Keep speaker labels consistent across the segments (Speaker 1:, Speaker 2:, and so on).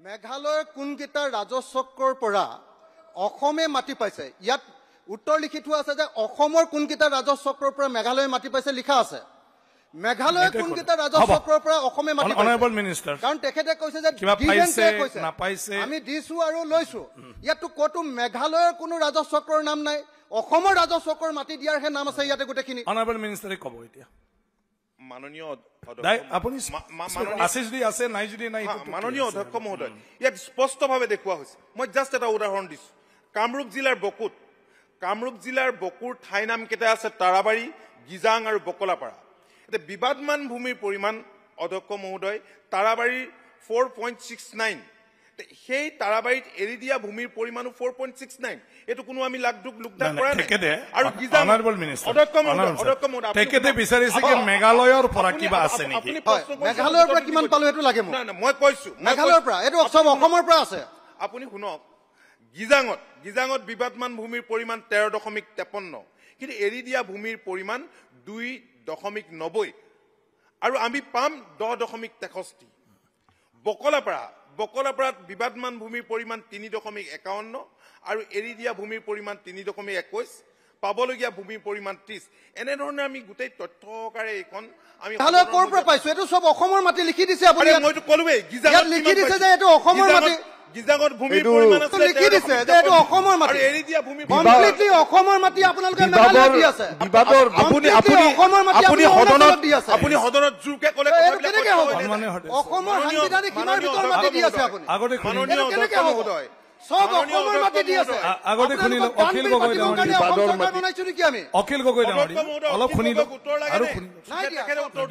Speaker 1: মেঘালয়ৰ কোনকেইটা ৰাজচক্ৰৰ পৰা অসমে মাটি পাইছে ইয়াত উত্তৰ লিখি থোৱা আছে যে অসমৰ কোনকেইটা ৰাজচক্ৰৰ পৰা মেঘালয়ে মাটি পাইছে লিখা আছে মেঘালয় কোনকেইটা ৰাজচক্ৰৰ পৰা অসমে মাটি পাইছে কাৰণ তেখেতে কৈছে যে আমি দিছো আৰু লৈছো ইয়াতো কতো মেঘালয়ৰ কোনো ৰাজচক্ৰৰ নাম নাই অসমৰ ৰাজচক্ৰৰ মাটি দিয়াৰহে নাম আছে ইয়াতে গোটেইখিনি
Speaker 2: অনাৰেবল মিনিষ্টাৰে ক'ব এতিয়া
Speaker 3: মাননীয়
Speaker 2: আপুনি আছে যদি আছে নাই যদি নাই
Speaker 3: মাননীয় অধ্যক্ষ মহোদয় ইয়াত স্পষ্টভাৱে দেখুওৱা হৈছে মই জাষ্ট এটা উদাহৰণ দিছো কামৰূপ জিলাৰ বকুৰ ঠাই নাম কেইটা আছে তাৰাবাৰী গিজাং আৰু বকলাপাৰা এতিয়া বিবাদমান ভূমিৰ পৰিমাণ অধ্যক্ষ মহোদয় তাৰাবাৰীৰ 4.69 সেই তাৰাবাৰীত এৰি দিয়া ভূমিৰ পৰিমাণো 4.69 এটো কোনো আমি লাখদুক লুকদাক কৰা নাই আৰু গিজাং
Speaker 2: অনাৰেবল মিনিষ্টাৰ
Speaker 3: অধ্যক্ষ মহোদয়
Speaker 2: তেখেতে বিচাৰিছে যে মেঘালয়ৰ পৰা কিবা আছে নেকি
Speaker 1: মেঘালয়ৰ পৰা কিমান পালো এটো লাগে মোক
Speaker 3: না মই কৈছো
Speaker 1: মেঘালয়ৰ পৰা এটো সব অসমৰ পৰা আছে
Speaker 3: আপুনি শুনক গিজাঙত বিবাদমান ভূমিৰ পৰিমাণ 13.53 কিন্তু এৰি দিয়া ভূমিৰ পৰিমাণ 2.90 আৰু আমি পাম 10.63 বকলাপাৰাত বিবাদমান ভূমিৰ পৰিমাণ 3.51 আৰু এৰি দিয়া ভূমিৰ পৰিমাণ 3.21 পাবলগীয়া ভূমিৰ পৰিমাণ 30 এনে ধৰণে আমি গোটেই তথ্যকাৰে এইখন আমি
Speaker 1: মেঘালয় ক'ৰ পৰা পাইছো এটো সব অসমৰ মাটি লিখি দিছে আপুনি
Speaker 3: মইতো কলোৱে
Speaker 1: গিজাঙত লিখি দিছে যে এটো অসমৰ মাটি
Speaker 3: গিজাঙত ভূমিৰ পৰিমাণ আছে
Speaker 1: লিখি দিছে যে এটো অসমৰ মাটি
Speaker 3: আৰু এৰি দিয়া ভূমি
Speaker 1: কমপ্লিটলি অসমৰ মাটি আপোনালোকে মেঘালয় দি আছে
Speaker 2: বিবাদৰ
Speaker 3: আপুনি হদনত জুৰকে ক'লে
Speaker 1: কেনেকে হ'ব অসমৰ সাংবিধানিক সীমাৰ ভিতৰত মাটি দি আছে আপুনি
Speaker 2: আগতে
Speaker 3: মাননীয় অধ্যক্ষ মহোদয়
Speaker 1: সব অসমৰ মাটি দি আছে
Speaker 2: আগতে শুনিলো অখিল গগৈ
Speaker 1: বনাইছো নেকি আমি
Speaker 2: অখিল গগৈ অলপ শুনিলো আৰু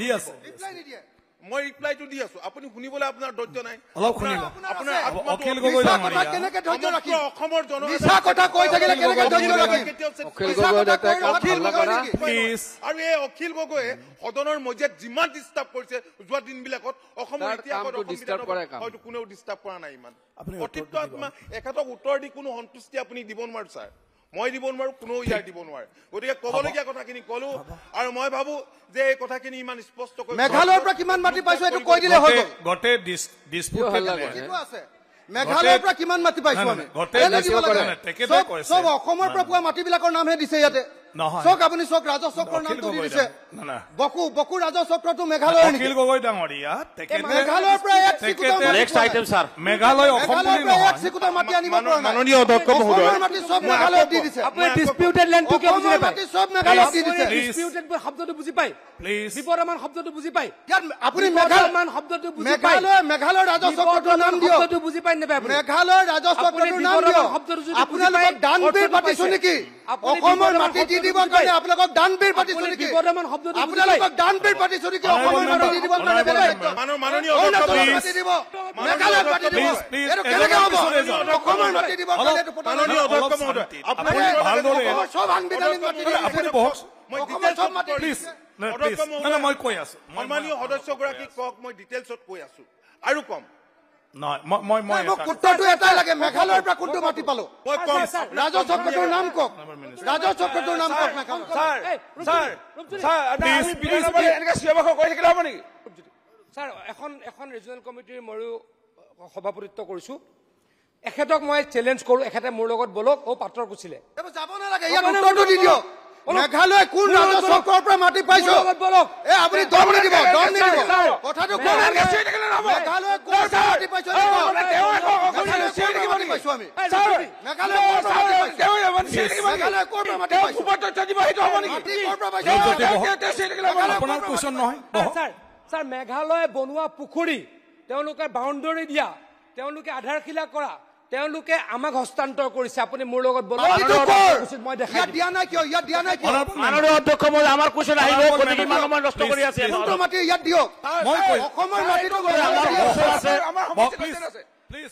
Speaker 2: দি আছে
Speaker 3: মই ৰিপ্লাইটো দি আছো আপুনি শুনিবলৈ আপোনাৰ ধৈৰ্য নাই
Speaker 2: অলপ শুনিলো
Speaker 3: আপোনাৰ
Speaker 2: অখিল গগৈ
Speaker 1: কেনেকে ধৈৰ্য ৰাখিম
Speaker 3: অসমৰ
Speaker 1: মিছা কথা কৈ থাকিলে কেনেকে ধৈৰ্য ৰাখিম
Speaker 2: প্লিজ
Speaker 3: আৰু এই অখিল গগৈয়ে সদনৰ মজিয়াত যিমান ডিষ্টাৰ্ব কৰিছে যোৱা দিনবিলাকত অসমৰ ইতিহাসত হয়তো কোনেও ডিষ্টাৰ্ব কৰা নাই ইমান অতীত আত্মা এখেতক উত্তৰ দি কোনো সন্তুষ্টি আপুনি দিব নোৱাৰো ছাৰ মই দিব নোৱাৰো কোনো ইয়াৰ দিব নোৱাৰে গতিকে ক'বলগীয়া কথাখিনি ক'লো আৰু মই ভাবো যে এই কথাখিনি ইমান স্পষ্ট কৰি
Speaker 1: মেঘালয়ৰ পৰা কিমান মাটি পাইছো এইটো কৈ দিলে হৈ গ'ল
Speaker 2: গটে ডিসপুট
Speaker 1: আছে মেঘালয়ৰ পৰা কিমান মাটি পাইছো আমি সব অসমৰ পৰা পোৱা মাটিবিলাকৰ নামহে দিছে ইয়াতে চক আপুনি চক ৰাজচক্ৰৰ নামটো দি দিছে বকু ৰাজচক্ৰটো মেঘালয়ৰ
Speaker 2: অখিল গগৈ ডাঙৰীয়া
Speaker 1: মেঘালয়ৰ পৰা
Speaker 2: next item sir Meghalaya Assam বুলি নহয়
Speaker 1: এক চিকুটা মাটি আনিব পৰা নাই
Speaker 3: মাননীয় অধ্যক্ষ মহোদয়
Speaker 1: মাটি সব মেঘালয়ত দি দিছে
Speaker 4: আপুনি ডিসপিউটেড ল্যান্ডটো কি বুজি পায়
Speaker 1: মাটি সব মেঘালয়ত দি দিছে
Speaker 4: ডিসপিউটেড শব্দটো বুজি পায়
Speaker 2: প্লিজ
Speaker 4: বিপৰমান শব্দটো বুজি পায়
Speaker 1: আপুনি
Speaker 4: মেঘালয়মান শব্দটো বুজি পায়
Speaker 1: মেঘালয় ৰাজচক্ৰটোৰ নাম দিয়ক
Speaker 4: শব্দটো বুজি পায় নে আপুনি
Speaker 1: মেঘালয় ৰাজচক্ৰটোৰ নাম দিয়ক আপোনালোকক দানবীৰ পাতিছো নেকি অসমৰ মাটি দি দিব কাৰণে আপোনালোকক দানবীৰ পাতিছো নেকি
Speaker 4: বিপৰমান শব্দটো
Speaker 1: আপোনালোকক দানবীৰ পাতিছো নেকি অসমৰ মাটি দি দিব কাৰণে
Speaker 3: মাননীয় অধ্যক্ষ
Speaker 1: মাটি দিব মেঘালয় মাটি দিব এটো কেনেকৈ হ'ব অসমৰ মাটি দিব কাৰণে এটো
Speaker 3: মাননীয় অধ্যক্ষ মহোদয়
Speaker 2: আপুনি ভালদৰে
Speaker 1: সব সাংবিধানিক মাটি দি
Speaker 2: আপুনি বহক
Speaker 3: মই
Speaker 1: অসমৰ সব মাটি
Speaker 2: প্লিজ মই কৈ আছো
Speaker 3: সন্মানীয় সদস্যগৰাকীক কওক মই ডিটেইলছত কৈ আছো আৰু কম
Speaker 2: নহয় মই
Speaker 1: মোক উত্তৰটো এটাই লাগে মেঘালয়ৰ পৰা কোনটো মাটি পালো
Speaker 3: মই কম
Speaker 1: ৰাজচক্ৰটোৰ নাম কওক ৰাজচক্ৰটোৰ নাম কওক
Speaker 4: স্যাৰ এখন ৰিজনেল কমিটিৰ ময়ো সভাপতিত্ব কৰিছো এখেতক মই চ্যালেঞ্জ কৰো এখেতে মোৰ লগত বলক ও পাত্ৰৰ কুছিলে
Speaker 1: যাব নালাগে ইয়াৰ উত্তৰটো দি দিয়ক মেঘালয় কোন ৰাজচক্ৰৰ পৰা মাটি পাইছো
Speaker 4: বলক
Speaker 1: এ আপুনি দম নিদিব কথাটো কওক মেঘালয় কোন মাটি পাইছো মাটি পাইছো আমি মেঘালয় ক'ৰ পৰা মাটি পাইছো
Speaker 2: আপোনাৰ কোৱেশ্চন নহয়
Speaker 4: স্যাৰ মেঘালয় বনোৱা পুখুৰী তেওঁলোকে বাউণ্ডাৰী দিয়া তেওঁলোকে আধাৰশিলা কৰা তেওঁলোকে আমাক হস্তান্তৰ কৰিছে আপুনি মোৰ লগত বলক মই দেখাই
Speaker 1: দিয়া নাই কিয় ইয়াত দিয়া নাই কিয়
Speaker 4: মাননীয় অধ্যক্ষ মই আমাৰ কোৱেশ্চন আহিব গতিকে মানুহ নষ্ট কৰি আছে
Speaker 1: কোনটো মাটি ইয়াত দিয়ক
Speaker 2: মই কৈ
Speaker 1: অসমৰ মাটিটো
Speaker 2: প্লিজ